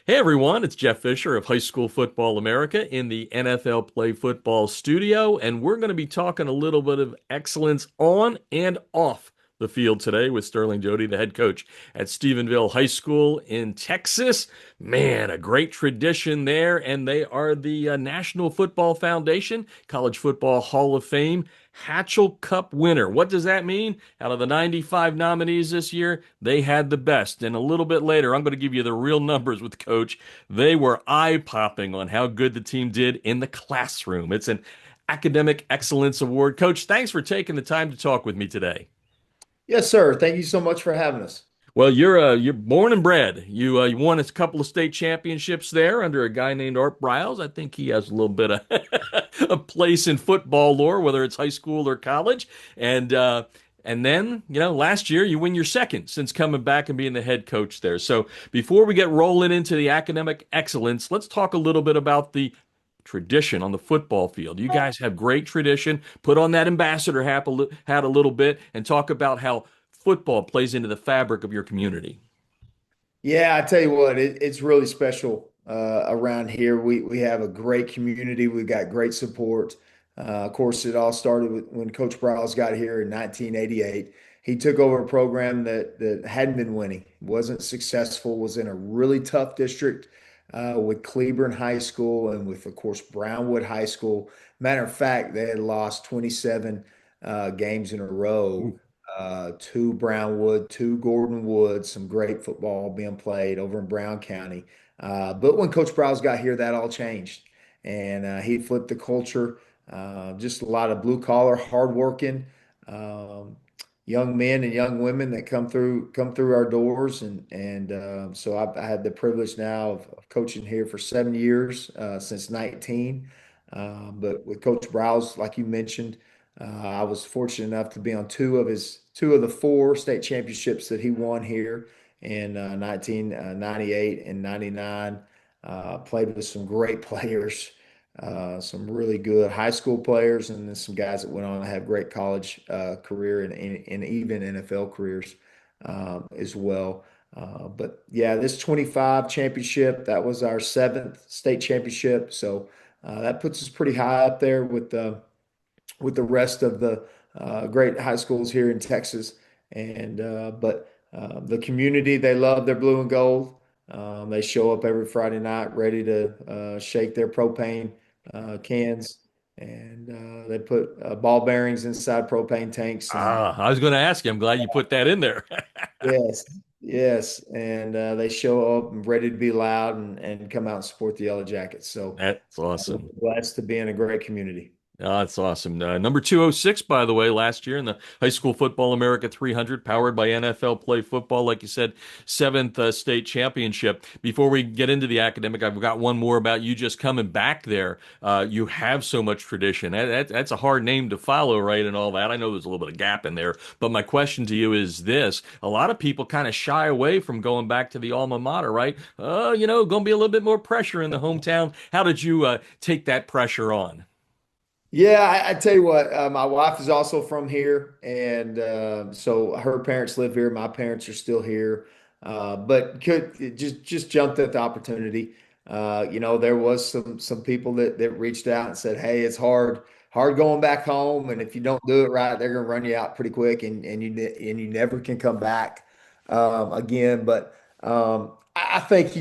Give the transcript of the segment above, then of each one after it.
Hey everyone, it's Jeff Fisher of High School Football America in the NFL Play Football studio, and we're going to be talking a little bit of excellence on and off the field today with Sterling Doty, the head coach at Stephenville High School in Texas. Man, a great tradition there, and they are the National Football Foundation College Football Hall of Fame Hatchell Cup winner. What does that mean? Out of the 95 nominees this year, they had the best. And a little bit later, I'm going to give you the real numbers with Coach. They were eye-popping on how good the team did in the classroom. It's an academic excellence award. Coach, thanks for taking the time to talk with me today. Yes, sir. Thank you so much for having us. Well, you're born and bred. You won a couple of state championships there under a guy named Art Briles. I think he has a little bit of a place in football lore, whether it's high school or college. And then, last year you win your second since coming back and being the head coach there. So before we get rolling into the academic excellence, let's talk a little bit about the tradition on the football field. You guys have great tradition. Put on that ambassador hat a little bit and talk about how football plays into the fabric of your community. Yeah, I tell you what, it's really special around here. We have a great community. We've got great support. Of course, it all started when Coach Briles got here in 1988. He took over a program that hadn't been winning, wasn't successful, was in a really tough district with Cleburne High School and with, of course, Brownwood High School. Matter of fact, they had lost 27 games in a row Ooh. to Brownwood, to Gordon Woods, some great football being played over in Brown County. But when Coach Browse got here, that all changed. And he flipped the culture. Just a lot of blue collar, hardworking um, young men and young women that come through our doors. So I had the privilege now of coaching here for 7 years since 19. But with Coach Browse, like you mentioned, I was fortunate enough to be on two of the four state championships that he won here in 1998 and 99. Played with some great players, some really good high school players, and then some guys that went on to have great college career and even NFL careers as well. But yeah, this 25 championship, that was our seventh state championship. So that puts us pretty high up there with the rest of the great high schools here in Texas. But the community, they love their blue and gold. They show up every Friday night ready to shake their propane cans, and they put ball bearings inside propane tanks. And I was going to ask you. I'm glad you put that in there. yes, yes, and they show up and ready to be loud and come out and support the Yellow Jackets. So That's we're awesome. blessed to be in a great community. Oh, that's awesome. Number 206, by the way, last year in the High School Football America 300, powered by NFL Play Football, like you said, seventh state championship. Before we get into the academic, I've got one more about you just coming back there. You have so much tradition. That's a hard name to follow, right? And all that. I know there's a little bit of gap in there, but my question to you is this. A lot of people kind of shy away from going back to the alma mater, right? Going to be a little bit more pressure in the hometown. How did you take that pressure on? Yeah, I tell you what, my wife is also from here, and so her parents live here. My parents are still here, but could just jumped at the opportunity. There was some people that reached out and said, "Hey, it's hard going back home, and if you don't do it right, they're going to run you out pretty quick, and you never can come back again." But I think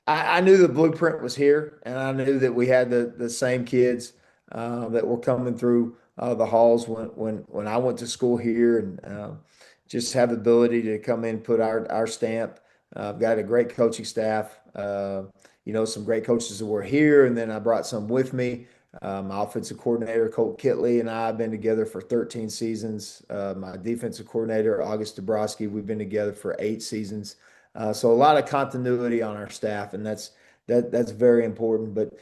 I knew the blueprint was here, and I knew that we had the same kids that were coming through the halls when I went to school here, and just have the ability to come in and put our stamp. I've got a great coaching staff. Some great coaches that were here, and then I brought some with me. My offensive coordinator, Colt Kitley, and I have been together for 13 seasons. My defensive coordinator, August Dabrowski, we've been together for 8 seasons. So a lot of continuity on our staff, and that's very important. But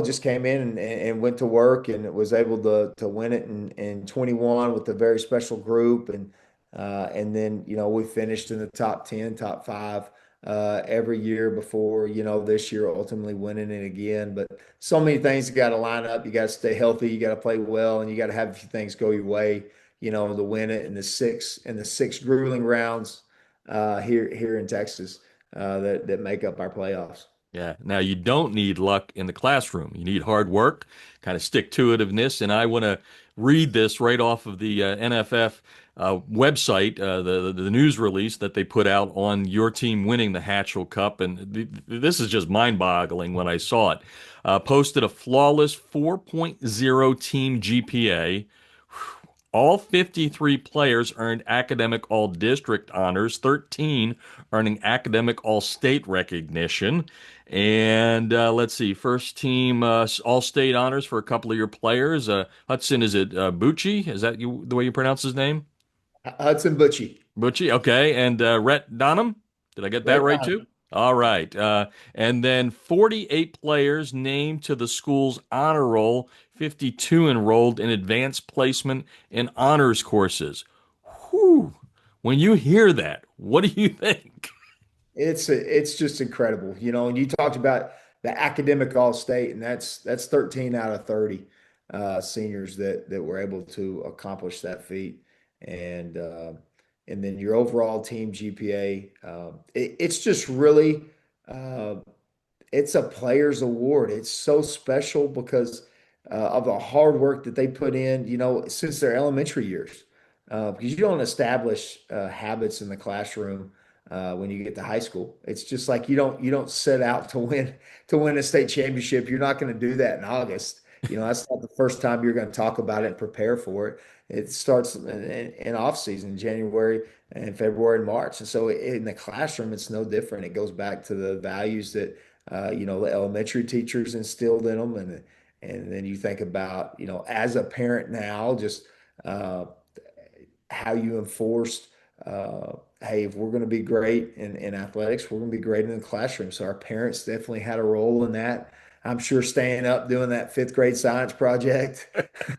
just came in and went to work and was able to win it in 21 with a very special group. And then, we finished in the top 10, top five every year before, this year ultimately winning it again. But so many things got to line up. You got to stay healthy, you got to play well, and you got to have a few things go your way, to win it in the six grueling rounds here in Texas. that make up our playoffs. Yeah. Now you don't need luck in the classroom. You need hard work, kind of stick-to-itiveness. And I want to read this right off of the NFF website, the news release that they put out on your team winning the Hatchell Cup. And this is just mind-boggling when I saw it. Posted a flawless 4.0 team GPA. All 53 players earned academic all-district honors, 13 earning academic all-state recognition. And let's see, first team all-state honors for a couple of your players. Hudson, is it Bucci? Is that the way you pronounce his name? Hudson Butchie, Bucci, okay. And Rhett Donham? Did I get that Red right too? Diamond. All right. And then 48 players named to the school's honor roll, 52 enrolled in advanced placement and honors courses. Whew. When you hear that, what do you think? It's just incredible, And you talked about the academic all-state, and that's 13 out of 30 seniors that were able to accomplish that feat, and uh, and then your overall team GPA. It's just really uh, it's a player's award. It's so special because of the hard work that they put in, since their elementary years. Because you don't establish habits in the classroom when you get to high school. It's just like you don't set out to win a state championship. You're not going to do that in August. That's not the first time you're going to talk about it and prepare for it. It starts in off season, January and February and March. And so in the classroom, it's no different. It goes back to the values that the elementary teachers instilled in them, and then you think about, as a parent now, just uh, how you enforced, hey, if we're going to be great in athletics, we're going to be great in the classroom. So our parents definitely had a role in that. I'm sure staying up doing that fifth grade science project,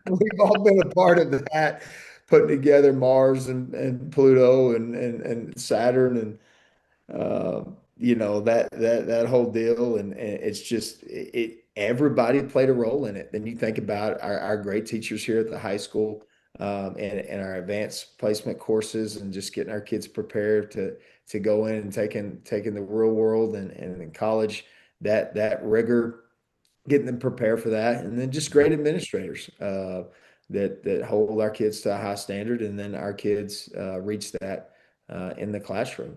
we've all been a part of that, putting together Mars and Pluto and Saturn and uh, that whole deal, and it's just everybody played a role in it. Then you think about our great teachers here at the high school, and our advanced placement courses, and just getting our kids prepared to go in and taking the real world and in college, that rigor, getting them prepared for that, and then just great administrators that hold our kids to a high standard, and then our kids reach that in the classroom.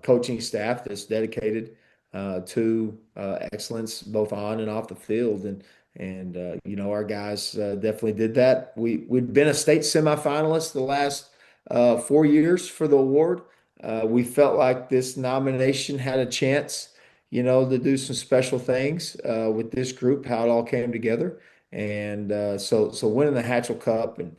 Coaching staff that's dedicated to excellence both on and off the field, and our guys definitely did that. We'd been a state semifinalist the last 4 years for the award. We felt like this nomination had a chance, to do some special things with this group, how it all came together. And so winning the Hatchell Cup and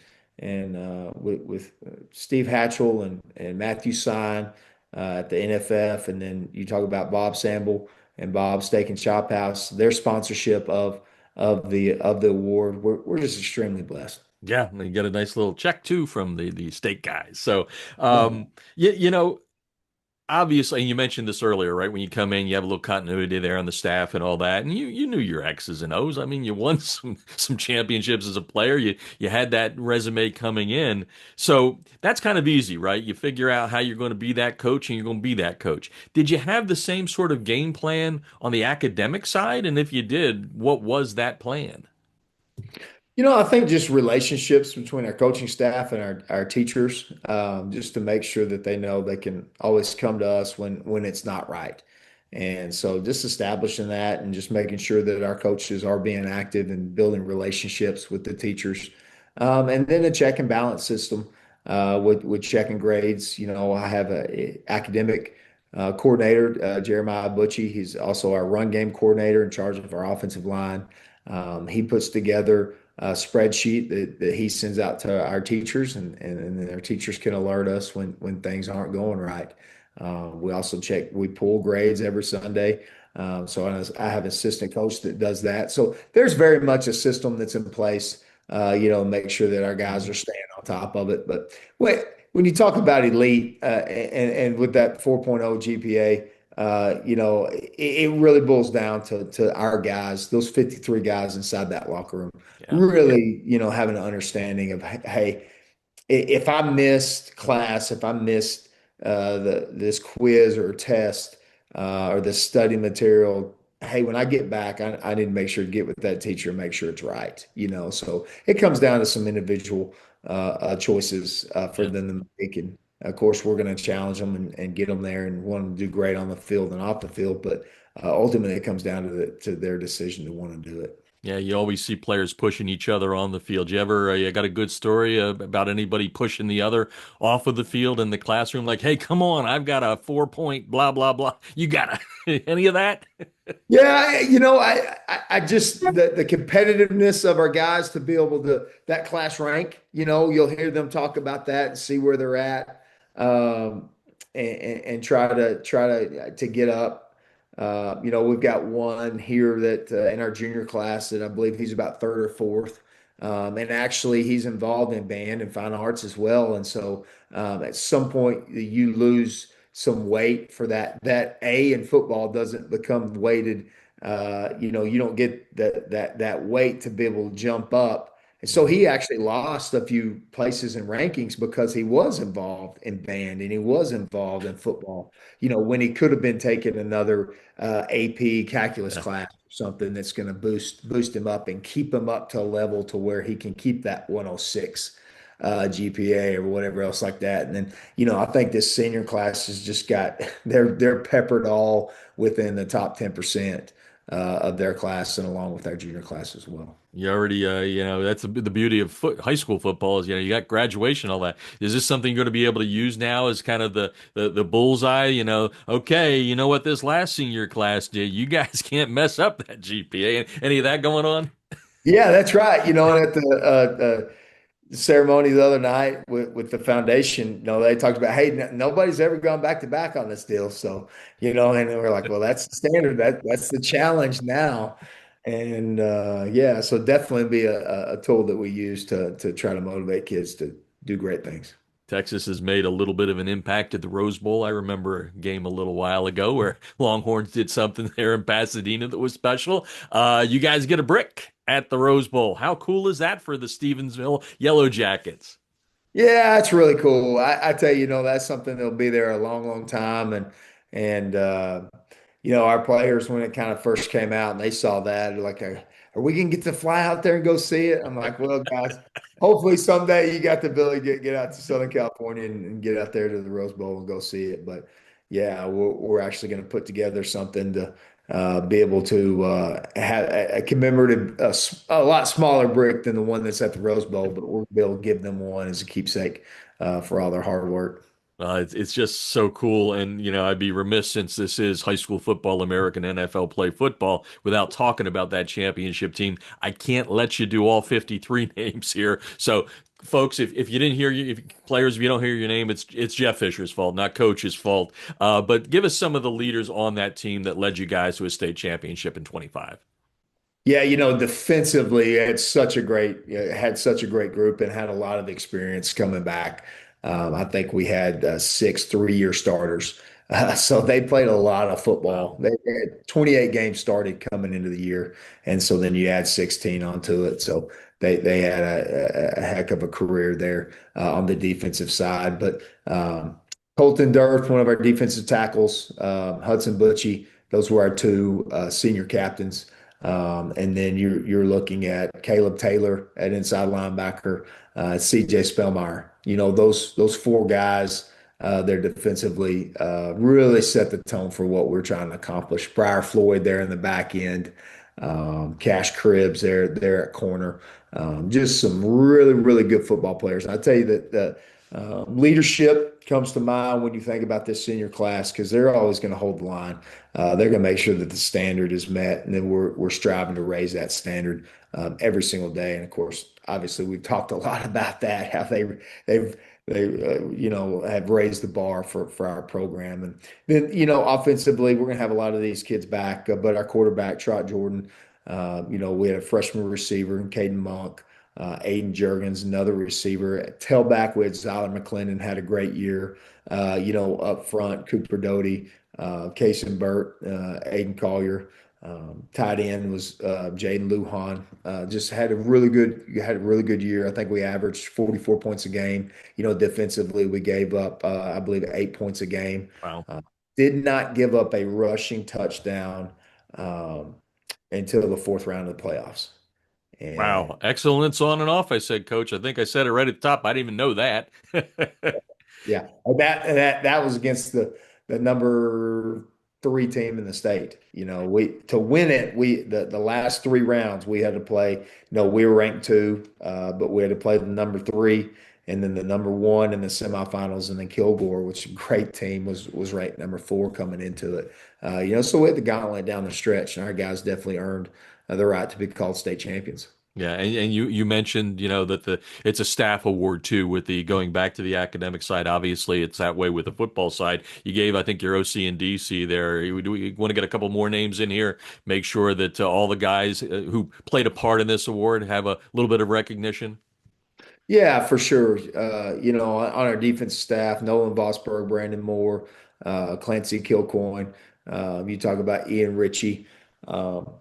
with Steve Hatchell and Matthew Sign at the NFF, and then you talk about Bob Samble and Bob Steak and Shop House, their sponsorship of the award. We're just extremely blessed. Yeah, and you get a nice little check too from the state guys. So, Yeah. you know, obviously, and you mentioned this earlier, right? When you come in, you have a little continuity there on the staff and all that, and you knew your X's and O's. I mean, you won some championships as a player. You had that resume coming in, so that's kind of easy, right? You figure out how you're going to be that coach, and you're going to be that coach. Did you have the same sort of game plan on the academic side? And if you did, what was that plan? I think just relationships between our coaching staff and our teachers, just to make sure that they know they can always come to us when it's not right. And so just establishing that and just making sure that our coaches are being active and building relationships with the teachers. And then a check and balance system with checking grades. I have a academic coordinator, Jeremiah Butchie. He's also our run game coordinator in charge of our offensive line. He puts together a spreadsheet that he sends out to our teachers, and then our teachers can alert us when things aren't going right. We also we pull grades every Sunday. So I have an assistant coach that does that. So there's very much a system that's in place, make sure that our guys are staying on top of it. But when you talk about elite and with that 4.0 GPA, it really boils down to our guys, those 53 guys inside that locker room, Yeah. really, having an understanding of, hey, if I missed class, if I missed this quiz or test, or the study material. Hey, when I get back, I need to make sure to get with that teacher and make sure it's right. So it comes down to some individual choices for Yeah. them to make. And of course, we're going to challenge them and get them there and want them to do great on the field and off the field. But ultimately, it comes down to their decision to want to do it. Yeah, you always see players pushing each other on the field. You got a good story about anybody pushing the other off of the field in the classroom? Like, hey, come on, I've got a 4 point, blah, blah, blah. You got any of that? Yeah, I just the competitiveness of our guys to be able to that class rank. You'll hear them talk about that and see where they're at, and try to get up. We've got one here that in our junior class that I believe he's about third or fourth, and actually he's involved in band and fine arts as well. And so at some point you lose some weight for that. That A in football doesn't become weighted. You don't get that weight to be able to jump up. And so Mhm. he actually lost a few places in rankings because he was involved in band and he was involved in football. When he could have been taking another AP calculus Yeah. class or something that's going to boost him up and keep him up to a level to where he can keep that 106 GPA or whatever else like that. And then I think this senior class has just got they're peppered all within the top 10% of their class and along with our junior class as well. You already, that's the beauty of high school football is, you got graduation, all that. Is this something you're going to be able to use now as kind of the bullseye? Okay, you know what this last senior class did? You guys can't mess up that GPA. Any of that going on? Yeah, that's right. And at the ceremony the other night with the foundation, they talked about, hey, nobody's ever gone back to back on this deal. So, and we're like, well, that's the standard. That's the challenge now. And yeah, so definitely be a tool that we use to try to motivate kids to do great things. Texas has made a little bit of an impact at the Rose Bowl. I remember a game a little while ago where Longhorns did something there in Pasadena that was special. You guys get a brick at the Rose Bowl. How cool is that for the Stephenville Yellow Jackets? Yeah, it's really cool. I tell you, that's something that'll be there a long, long time. And our players when it kind of first came out and they saw that, they're like, are we gonna get to fly out there and go see it? I'm like, well, guys, hopefully someday you got the ability to get out to Southern California and get out there to the Rose Bowl and go see it. But yeah, we're actually going to put together something to be able to have a commemorative, a lot smaller brick than the one that's at the Rose Bowl, but we'll be able to give them one as a keepsake for all their hard work. It's just so cool. And, I'd be remiss since this is high school football, American NFL play football, without talking about that championship team. I can't let you do all 53 names here. So, folks, if you didn't hear if you don't hear your name, it's Jeff Fisher's fault, not coach's fault. But give us some of the leaders on that team that led you guys to a state championship in 25. Yeah, defensively, had such a great group and had a lot of experience coming back. I think we had six 3-year starters. So they played a lot of Wow. football. They had 28 games started coming into the year. And so then you add 16 onto it. So they had a heck of a career there on the defensive side. But Colton Durf, one of our defensive tackles, Hudson Butchie, those were our two senior captains. And then you're looking at Caleb Taylor at inside linebacker, CJ Spellmeyer. Those four guys, they're defensively really set the tone for what we're trying to accomplish. Briar Floyd there in the back end, Cash Cribbs there at corner. Just some really, really good football players. And I tell you that the leadership comes to mind when you think about this senior class because they're always going to hold the line. They're going to make sure that the standard is met, and then we're striving to raise that standard every single day. And of course, obviously, we've talked a lot about that, how they've have raised the bar for our program. And then offensively, we're going to have a lot of these kids back, but our quarterback Trot Jordan, we had a freshman receiver in Caden Monk. Aiden Jurgens, another receiver. At tailback, we had Zyler McClendon, had a great year. Up front, Cooper Doty, Kason Burt, Aiden Collier. Tight end was Jaden Lujan. Just had a really good year. I think we averaged 44 points a game. Defensively, we gave up, I believe, 8 points a game. Wow. did not give up a rushing touchdown um, until the fourth round of the playoffs. Wow, And excellence on and off. I said, Coach. I think I said it right at the top. I didn't even know that. yeah, that was against the number three team in the state. We to win it, the last three rounds we had to play. We were ranked two, but we had to play the number three, and then the number one in the semifinals, and then Kilgore, which is a great team, was ranked number four coming into it. So we had the gauntlet down the stretch, and our guys definitely earned the right to be called state champions. Yeah, and you mentioned, that it's a staff award too, with the going back to the academic side. Obviously, it's that way with the football side. You gave, I think, your OC and DC there. Do we want to get a couple more names in here? Make sure that all the guys who played a part in this award have a little bit of recognition. Yeah, for sure. On our defense staff, Nolan Vosberg, Brandon Moore, Clancy Kilcoyne. You talk about Ian Ritchie. Um,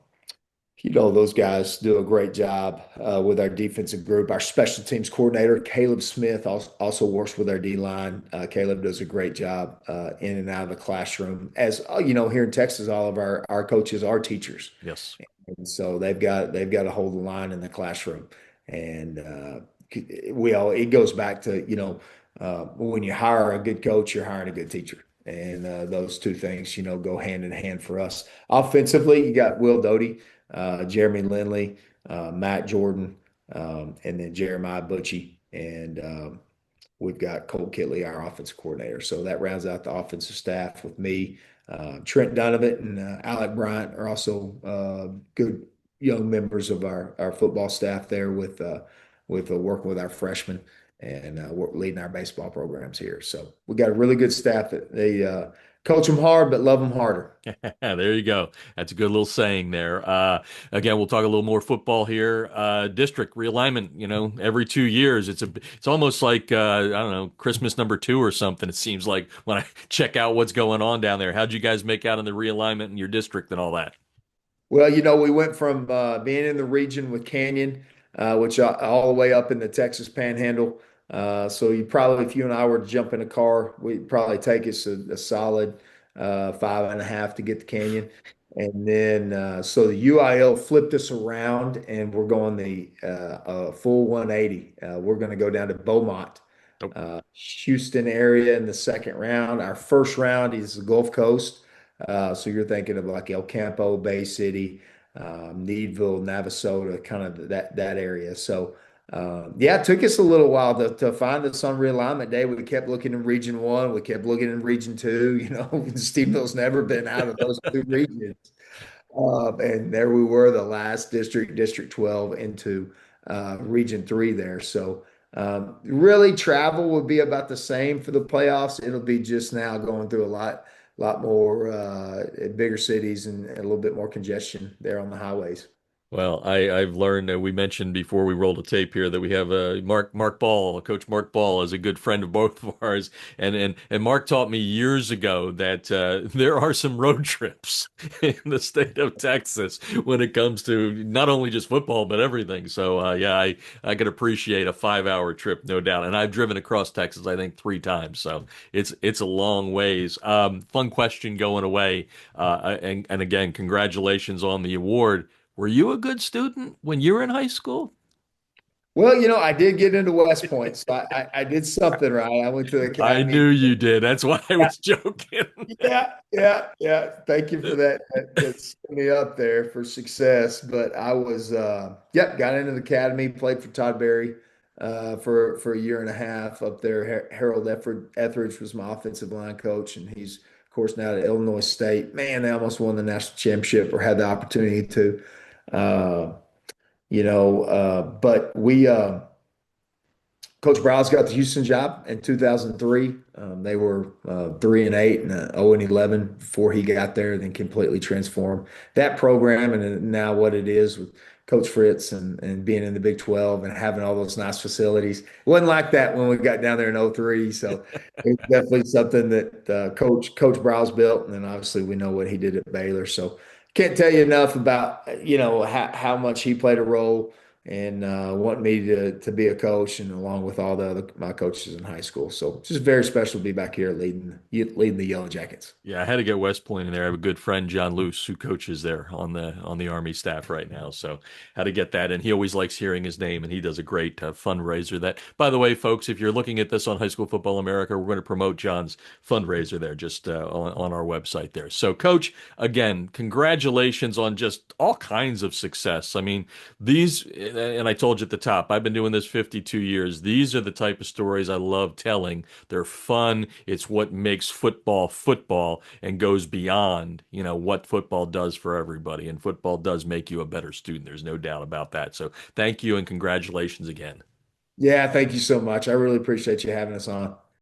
those guys do a great job with our defensive group. Our special teams coordinator, Caleb Smith, also works with our D line. Caleb does a great job in and out of the classroom. As here in Texas, all of our coaches are teachers. Yes. And so they've got to hold the line in the classroom. And it goes back to, when you hire a good coach, you're hiring a good teacher. And those two things, go hand in hand for us. Offensively, you got Will Doty, Jeremy Lindley, Matt Jordan, and then Jeremiah Butchie. And we've got Cole Kitley, our offensive coordinator. So that rounds out the offensive staff with me. Trent Donovan and Alec Bryant are also good young members of our football staff there with working with our freshmen and leading our baseball programs here. So we got a really good staff that they coach them hard but love them harder. There you go. That's a good little saying there. Again, we'll talk a little more football here. District realignment, every 2 years. It's almost like I don't know, Christmas number two or something. It seems like when I check out what's going on down there. How'd you guys make out in the realignment in your district and all that? Well, we went from being in the region with Canyon, which all the way up in the Texas Panhandle. So if you and I were to jump in a car, we'd probably take us a solid 5.5 to get to Canyon. And then, so the UIL flipped us around and we're going the full 180. We're going to go down to Beaumont, Oh, Houston area in the second round. Our first round is the Gulf Coast. So you're thinking of like El Campo, Bay City, Needville, Navasota, kind of that area. So yeah, it took us a little while to find us on realignment day. We kept looking in Region One, we kept looking in Region Two. Steveville's never been out of those two regions. And there we were, the last district, District 12, into Region 3 there. So really, travel would be about the same for the playoffs. It'll be just now going through a lot more bigger cities and a little bit more congestion there on the highways. well, I've learned that we mentioned before we rolled a tape here that we have Mark Ball, Coach Mark Ball, is a good friend of both of ours, and Mark taught me years ago that there are some road trips in the state of Texas when it comes to not only just football but everything. So yeah, I could appreciate a 5 hour trip, no doubt. And I've driven across Texas, I think 3 times, so it's a long ways. Fun question going away, and again, congratulations on the award. Were you a good student when you were in high school? Well, I did get into West Point, so I did something right. I went to the I academy. knew you did. That's why I was joking. Yeah, yeah, yeah. Thank you for that. That set me up there for success. But I was, yep, got into the academy, played for Todd Berry for a year and a half up there. Harold Etheridge was my offensive line coach, and he's, of course, now at Illinois State. Man, they almost won the national championship or had the opportunity to. Uh, but Coach Browse got the Houston job in 2003. They were 3-8 and 0-11 before he got there, then completely transformed that program and now what it is with Coach Fritz and being in the Big 12 and having all those nice facilities. It wasn't like that when we got down there in '03. So it's definitely something that Coach Browse built. And then obviously we know what he did at Baylor. So can't tell you enough about how much he played a role and wanting me to be a coach, and along with all the other my coaches in high school. So it's just very special to be back here leading the Yellow Jackets. Yeah, I had to get West Point in there. I have a good friend, John Luce, who coaches there on the Army staff right now. So had to get that, and he always likes hearing his name, and he does a great fundraiser. That, by the way, folks, if you're looking at this on High School Football America, we're going to promote John's fundraiser there, just on our website there. So, Coach, again, congratulations on just all kinds of success. I mean, these, and I told you at the top, I've been doing this 52 years. These are the type of stories I love telling. They're fun. It's what makes football football and goes beyond, what football does for everybody. And football does make you a better student. There's no doubt about that. So thank you and congratulations again. Yeah, thank you so much. I really appreciate you having us on.